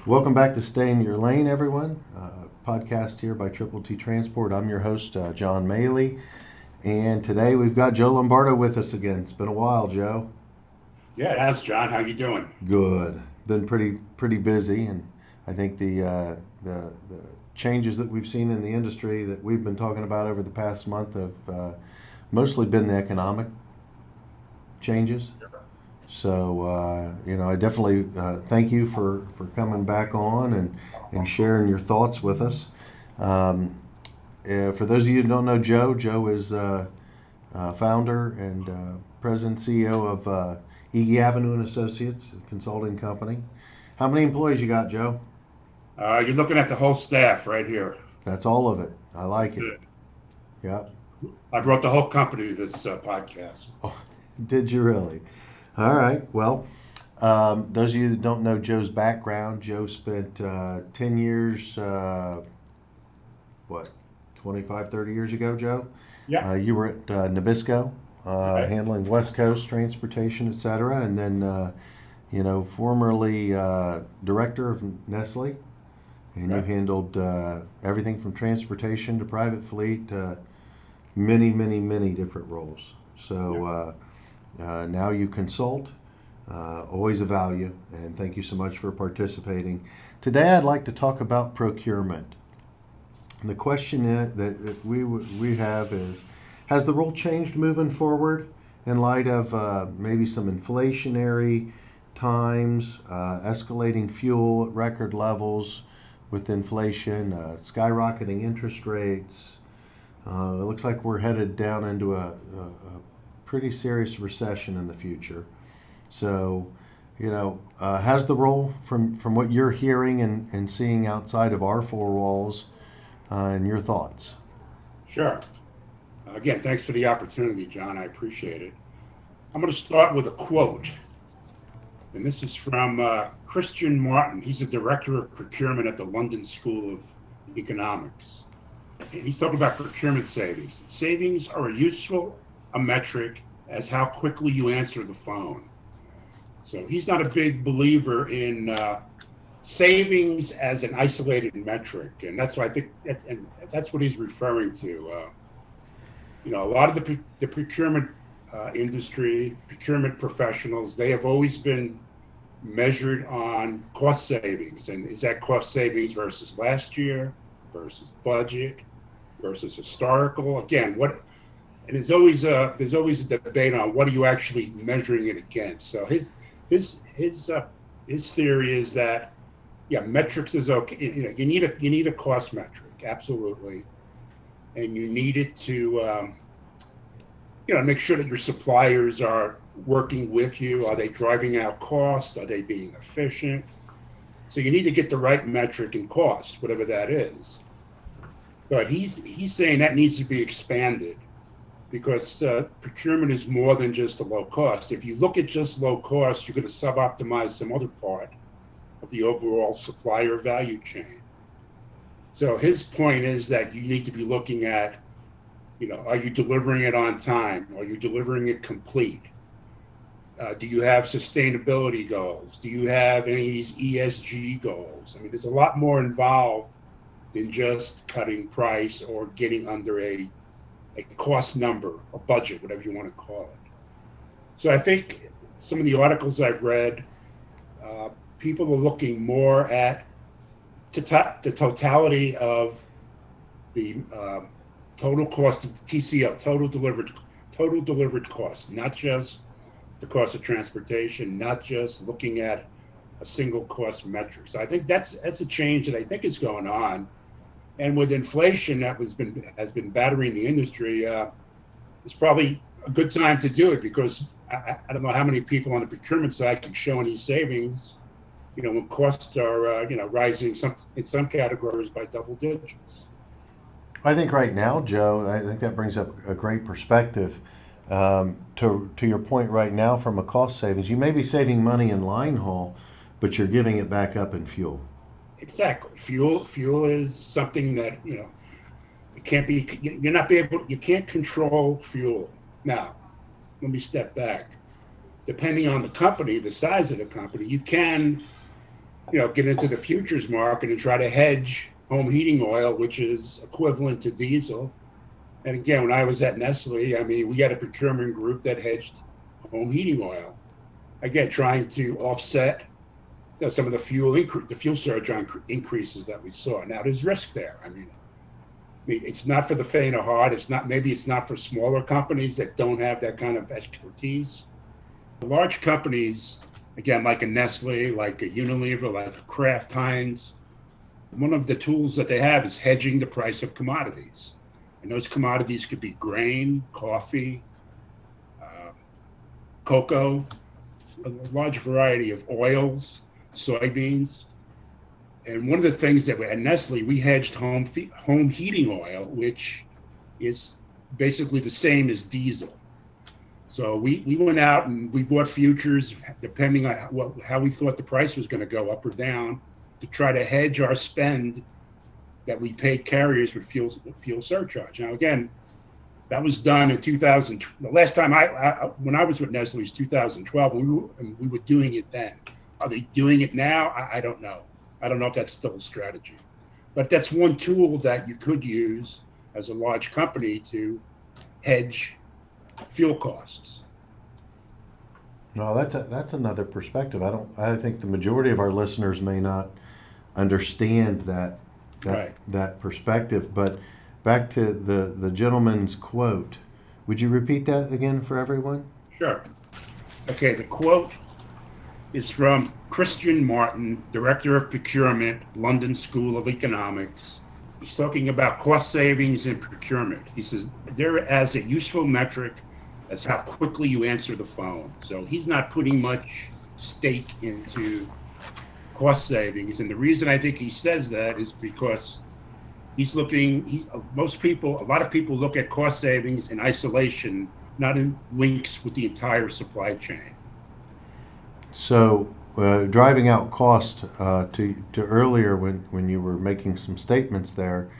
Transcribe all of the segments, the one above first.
Welcome back to Stay in Your Lane, everyone. Podcast here by Triple T Transport. I'm your host, John Maley, and today we've got Joe Lombardo with us again. It's been a while, Joe. Yeah, it has, John. How you doing? Good. Been pretty busy, and I think the changes that we've seen in the industry that we've been talking about over the past month have mostly been the economic changes. So, I definitely thank you for coming back on and sharing your thoughts with us. For those of you who don't know Joe, Joe is founder and president CEO of Ege Avenue Associates, a consulting company. How many employees you got, Joe? You're looking at the whole staff right here. That's all of it. I That's like it. it. Yep. I brought the whole company to this podcast. Oh, did you really? All right. Well, those of you that don't know Joe's background, Joe spent 10 years, what, 25, 30 years ago, Joe? Yeah. You were at Nabisco, Okay. handling West Coast transportation, et cetera, and then, formerly director of Nestle, and you Okay. handled everything from transportation to private fleet, many, many, many different roles. So now you consult, always a value, and thank you so much for participating. Today I'd like to talk about procurement. The question that we have is, has the role changed moving forward in light of maybe some inflationary times, escalating fuel at record levels with inflation, skyrocketing interest rates? It looks like we're headed down into a pretty serious recession in the future. So, has the role from what you're hearing and seeing outside of our four walls, and your thoughts? Sure. Again, thanks for the opportunity, John. I appreciate it. I'm going to start with a quote, and this is from Christian Martin. He's a director of procurement at the London School of Economics. And he's talking about procurement savings. Savings are useful a metric as how quickly you answer the phone. So he's not a big believer in savings as an isolated metric, and that's what I think. That's what he's referring to. A lot of the procurement industry, procurement professionals, they have always been measured on cost savings, and is that cost savings versus last year, versus budget, versus historical? Again, what? And there's always a debate on what are you actually measuring it against. So his theory is that, yeah, metrics is okay. You need a cost metric, absolutely, and you need it to make sure that your suppliers are working with you. Are they driving out cost? Are they being efficient? So you need to get the right metric and cost, whatever that is. But he's saying that needs to be expanded, because procurement is more than just a low cost. If you look at just low cost, you're going to sub-optimize some other part of the overall supplier value chain. So his point is that you need to be looking at, are you delivering it on time? Are you delivering it complete? Do you have sustainability goals? Do you have any of these ESG goals? I mean, there's a lot more involved than just cutting price or getting under a cost number, a budget, whatever you want to call it. So I think some of the articles I've read, people are looking more at the totality of the total cost of TCO, total delivered cost, not just the cost of transportation, not just looking at a single cost metric. So I think that's a change that I think is going on. And with inflation that has been battering the industry, it's probably a good time to do it, because I don't know how many people on the procurement side can show any savings, when costs are rising in some categories by double digits. I think right now, Joe, I think that brings up a great perspective. To your point right now, from a cost savings, you may be saving money in line haul, but you're giving it back up in fuel. Exactly. Fuel is something that, it can't be, you're not be able, you can't control fuel. Now, let me step back. Depending on the company, the size of the company, you can get into the futures market and try to hedge home heating oil, which is equivalent to diesel. And again, when I was at Nestle, I mean, we had a procurement group that hedged home heating oil. Again, trying to offset some of the fuel surcharge increases that we saw. Now, there's risk there. I mean, it's not for the faint of heart. Maybe it's not for smaller companies that don't have that kind of expertise. Large companies, again, like a Nestle, like a Unilever, like a Kraft Heinz, one of the tools that they have is hedging the price of commodities. And those commodities could be grain, coffee, cocoa, a large variety of oils, soybeans. And one of the things that at Nestle, we hedged home heating oil, which is basically the same as diesel. So we went out and we bought futures, depending on how we thought the price was going to go up or down, to try to hedge our spend that we paid carriers with fuel surcharge. Now, again, that was done in 2000. The last time when I was with Nestle was 2012, and we were doing it then. Are they doing it now? I don't know. I don't know if that's still a strategy. But that's one tool that you could use as a large company to hedge fuel costs. No, that's another perspective. I think the majority of our listeners may not understand that Right. that perspective. But back to the gentleman's quote. Would you repeat that again for everyone? Sure. Okay, the quote is from Christian Martin, Director of Procurement, London School of Economics. He's talking about cost savings in procurement. He says, they're as a useful metric as how quickly you answer the phone. So he's not putting much stake into cost savings. And the reason I think he says that is because a lot of people look at cost savings in isolation, not in links with the entire supply chain. So, driving out cost to earlier when you were making some statements there,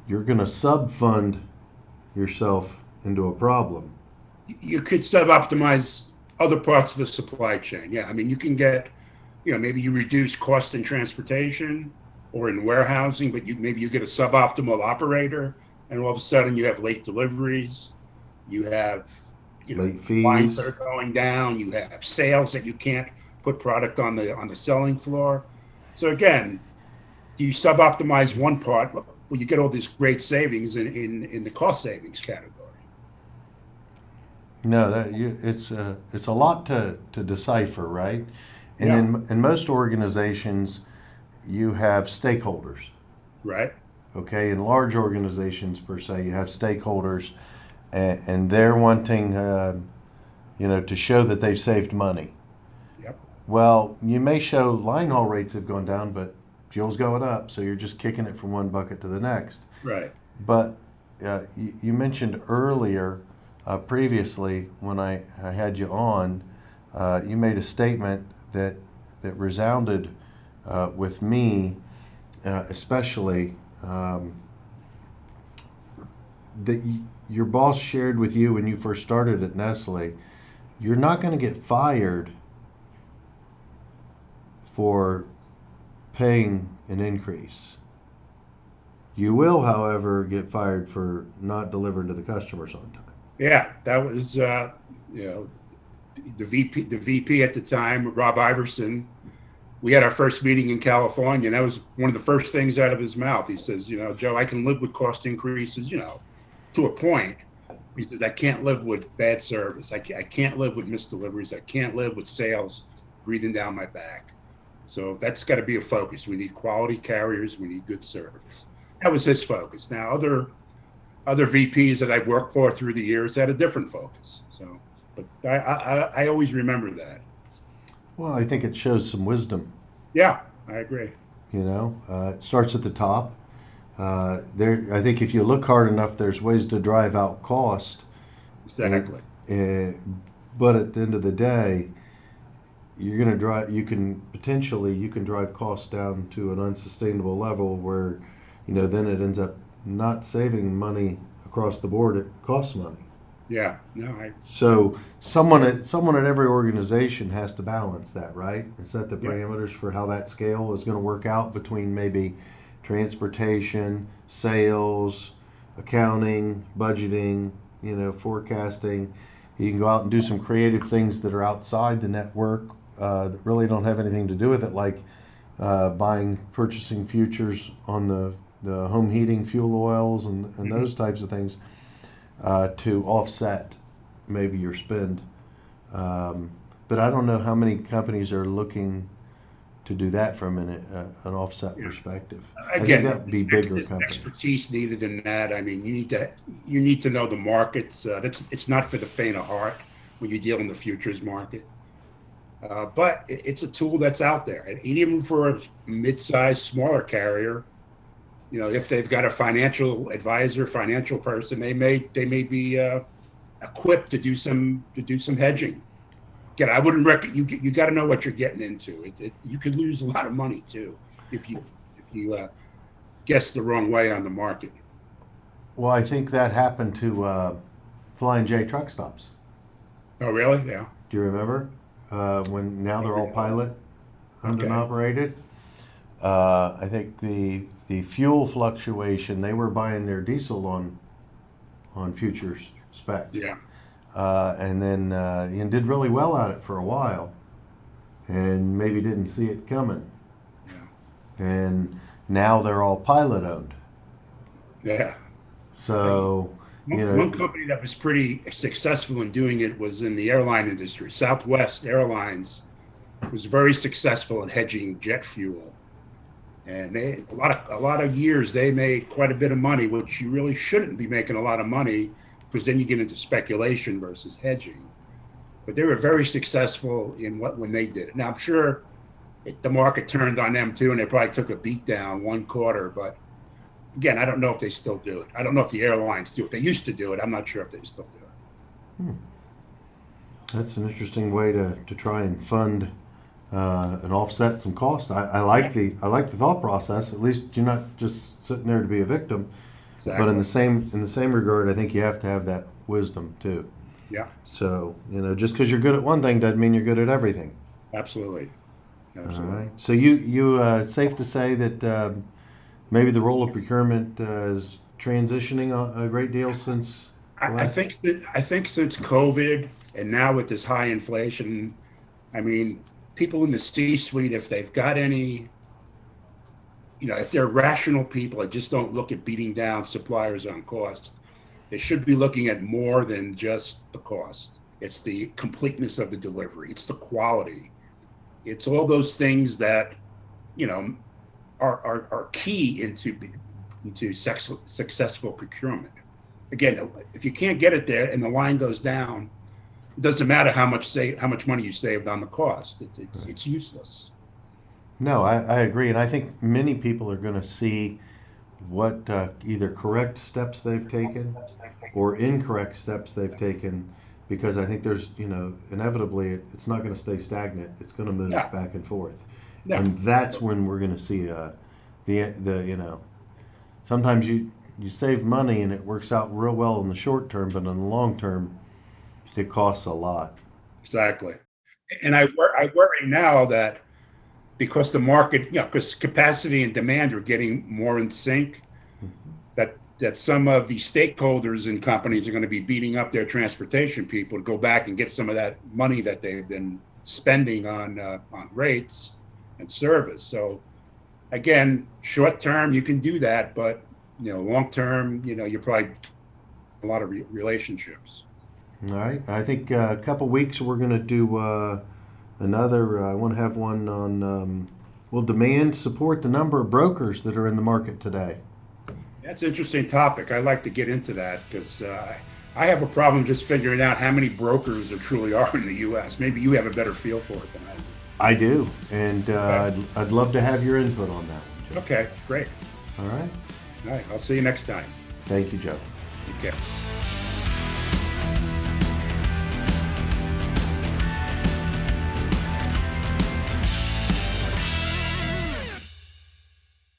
you're going to sub-fund yourself into a problem. You could sub-optimize other parts of the supply chain. Yeah, I mean, you can get, maybe you reduce cost in transportation or in warehousing, but maybe you get a suboptimal operator, and all of a sudden you have late deliveries, you have Late fees. lines that are going down, you have sales that you can't put product on the selling floor. So again, do you suboptimize one part? Well, you get all these great savings in the cost savings category. No, it's a lot to decipher, right? And Yeah. in most organizations, you have stakeholders. Right. Okay, in large organizations per se, you have stakeholders, and they're wanting, to show that they've saved money. Yep. Well, you may show line haul rates have gone down, but fuel's going up, so you're just kicking it from one bucket to the next. Right. But you mentioned earlier, previously, when I had you on, you made a statement that resounded with me, especially, that your boss shared with you when you first started at Nestle. You're not going to get fired for paying an increase. You will, however, get fired for not delivering to the customers on time. Yeah, that was the VP at the time, Rob Iverson. We had our first meeting in California, and that was one of the first things out of his mouth. He says, Joe, I can live with cost increases, to a point. He says, I can't live with bad service. I can't live with missed deliveries. I can't live with sales breathing down my back. So that's got to be a focus. We need quality carriers. We need good service. That was his focus. Now, other VPs that I've worked for through the years had a different focus. So, but I always remember that. Well, I think it shows some wisdom. Yeah, I agree. It starts at the top. I think if you look hard enough, there's ways to drive out cost. Exactly. But at the end of the day, you're going to drive. You can drive costs down to an unsustainable level where, then it ends up not saving money across the board. It costs money. Yeah. No, So someone at every organization has to balance that, right? And set the yeah. parameters for how that scale is going to work out between maybe transportation, sales, accounting, budgeting, forecasting. You can go out and do some creative things that are outside the network that really don't have anything to do with it, like purchasing futures on the home heating fuel oils and those types of things to offset maybe your spend. But I don't know how many companies are looking to do that from an offset Yeah. perspective. I think Again, that would be bigger there's companies. expertise needed in that. I mean, you need to know the markets. It's not for the faint of heart when you deal in the futures market. But it's a tool that's out there, and even for a mid-sized, smaller carrier, if they've got a financial advisor, financial person, they may be equipped to do some hedging. Again, I wouldn't recommend you got to know what you're getting into. You could lose a lot of money too if you guess the wrong way on the market. Well, I think that happened to Flying J truck stops. Oh, really? Yeah. Do you remember when now they're all pilot owned and Okay. operated? I think the fuel fluctuation, they were buying their diesel on futures specs. Yeah. And then and did really well at it for a while, and maybe didn't see it coming. Yeah. And now they're all pilot owned. Yeah. So One company that was pretty successful in doing it was in the airline industry. Southwest Airlines was very successful in hedging jet fuel, and a lot of years they made quite a bit of money, which you really shouldn't be making a lot of money because then you get into speculation versus hedging. But they were very successful when they did it. Now I'm sure the market turned on them too, and they probably took a beat down one quarter, but. Again, I don't know if they still do it. I don't know if the airlines do it. They used to do it. I'm not sure if they still do it. That's an interesting way to try and fund and offset some cost. I like the thought process. At least you're not just sitting there to be a victim. Exactly. But in the same regard, I think you have to have that wisdom too. Yeah, So just because you're good at one thing doesn't mean you're good at everything. absolutely. All Absolutely. right. So you it's safe to say that maybe the role of procurement is transitioning a great deal since. I think since COVID and now with this high inflation, I mean, people in the C-suite, if they've got any, if they're rational people that just don't look at beating down suppliers on cost, they should be looking at more than just the cost. It's the completeness of the delivery. It's the quality. It's all those things that, are key into successful procurement. Again, if you can't get it there and the line goes down, it doesn't matter how much money you saved on the cost. It's useless. No, I agree, and I think many people are going to see what either correct steps they've taken or incorrect steps they've taken, because I think there's inevitably it's not going to stay stagnant. It's going to move Yeah. back and forth. Yeah. And that's when we're going to see the sometimes you save money and it works out real well in the short term, but in the long term it costs a lot. Exactly. And I worry now that because the market, because capacity and demand are getting more in sync, that some of the stakeholders in companies are going to be beating up their transportation people to go back and get some of that money that they've been spending on rates and service. So again, short term you can do that, but long term, you're probably a lot of relationships. All right. I think a couple weeks we're going to do another. I want to have one on. Will demand support the number of brokers that are in the market today? That's an interesting topic. I'd like to get into that because I have a problem just figuring out how many brokers there truly are in the U.S. Maybe you have a better feel for it than I do. I do, and Okay. I'd love to have your input on that one, Joe. Okay, great. All right. All right, I'll see you next time. Thank you, Joe. Take care.